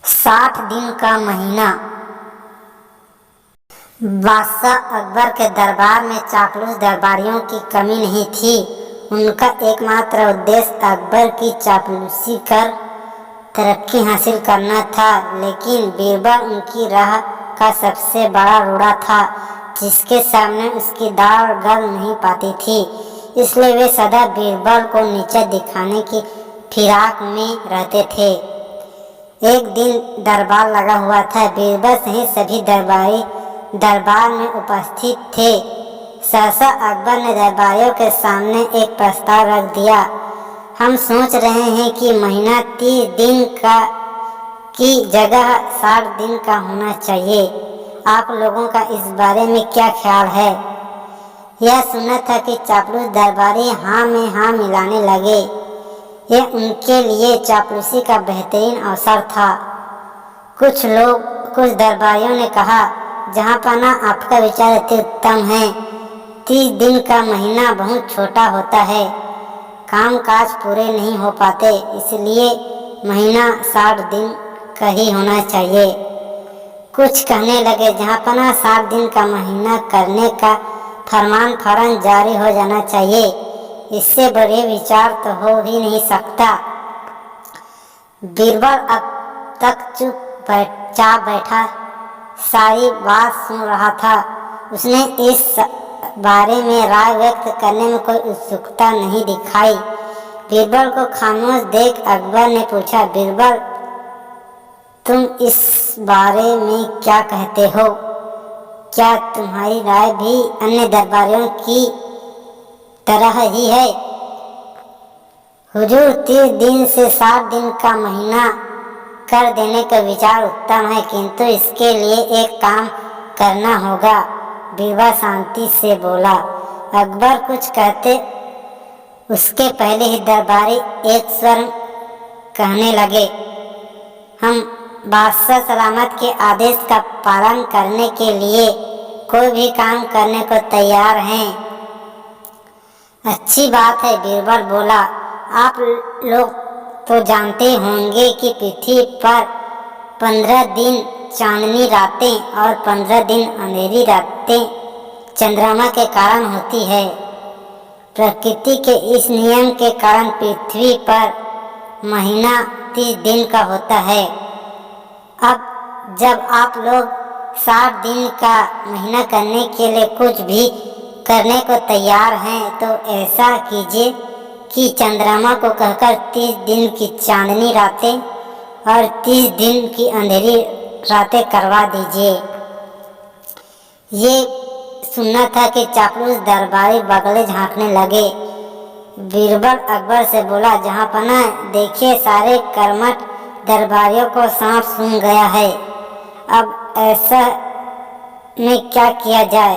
60 दिन का महीना। बादशाह अकबर के दरबार में चापलूस दरबारियों की कमी नहीं थी। उनका एकमात्र उद्देश्य अकबर की चापलूसी कर तरक्की हासिल करना था। लेकिन बीरबल उनकी राह का सबसे बड़ा रोड़ा था, जिसके सामने उसकी दाल गल नहीं पाती थी। इसलिए वे सदा बीरबल को नीचा दिखाने की फिराक में रहते थे। एक दिन दरबार लगा हुआ था। बीरबल सहित सभी दरबारी दरबार में उपस्थित थे। सहसा अकबर ने दरबारियों के सामने एक प्रस्ताव रख दिया। हम सोच रहे हैं कि महीना 30 दिन का की जगह 60 दिन का होना चाहिए। आप लोगों का इस बारे में क्या ख्याल है? यह सुना था कि चापलूस दरबारी हाँ में हाँ मिलाने लगे। यह उनके लिए चापलूसी का बेहतरीन अवसर था। कुछ दरबारियों ने कहा, जहाँपना आपका विचार अति उत्तम है। 30 दिन का महीना बहुत छोटा होता है, काम काज पूरे नहीं हो पाते, इसलिए महीना 60 दिन का ही होना चाहिए। कुछ कहने लगे, जहाँपना 60 दिन का महीना करने का फरमान फौरन जारी हो जाना चाहिए। इससे बड़े विचार तो हो ही नहीं सकता। बीरबल अब तक चुपचाप बैठा सारी बात सुन रहा था। उसने इस बारे में राय व्यक्त करने में कोई उत्सुकता नहीं दिखाई। बीरबल को खामोश देख अकबर ने पूछा, बीरबल, तुम इस बारे में क्या कहते हो? क्या तुम्हारी राय भी अन्य दरबारियों की तरह ही है? हुजूर, 30 दिन से 60 दिन का महीना कर देने का विचार उत्तम है, किंतु इसके लिए एक काम करना होगा। बीरबल शांति से बोला। अकबर कुछ कहते उसके पहले ही दरबारी एक स्वर कहने लगे, हम बादशाह सलामत के आदेश का पालन करने के लिए कोई भी काम करने को तैयार हैं। अच्छी बात है, बीरबल बोला। आप लोग तो जानते होंगे कि पृथ्वी पर 15 दिन चांदनी रातें और 15 दिन अंधेरी रातें चंद्रमा के कारण होती है। प्रकृति के इस नियम के कारण पृथ्वी पर महीना 30 दिन का होता है। अब जब आप लोग 60 दिन का महीना करने के लिए कुछ भी करने को तैयार हैं, तो ऐसा कीजिए कि चंद्रमा को कहकर 30 दिन की चांदनी रातें और 30 दिन की अंधेरी रातें करवा दीजिए। ये सुनना था कि चापलूस दरबारी बगले झांकने लगे। बीरबल अकबर से बोला, जहाँपना देखिए, सारे कर्मठ दरबारियों को सांप सूंघ गया है। अब ऐसा में क्या किया जाए?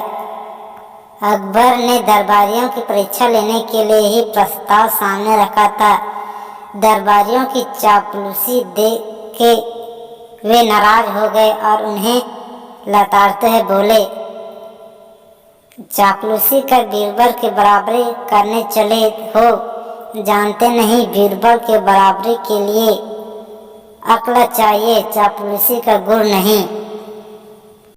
अकबर ने दरबारियों की परीक्षा लेने के लिए ही प्रस्ताव सामने रखा था। दरबारियों की चापलूसी देख के वे नाराज हो गए और उन्हें लताड़ते हुए बोले, चापलूसी कर बीरबल के बराबरी करने चले हो। जानते नहीं, बीरबल के बराबरी के लिए अक्ल चाहिए, चापलूसी का गुण नहीं।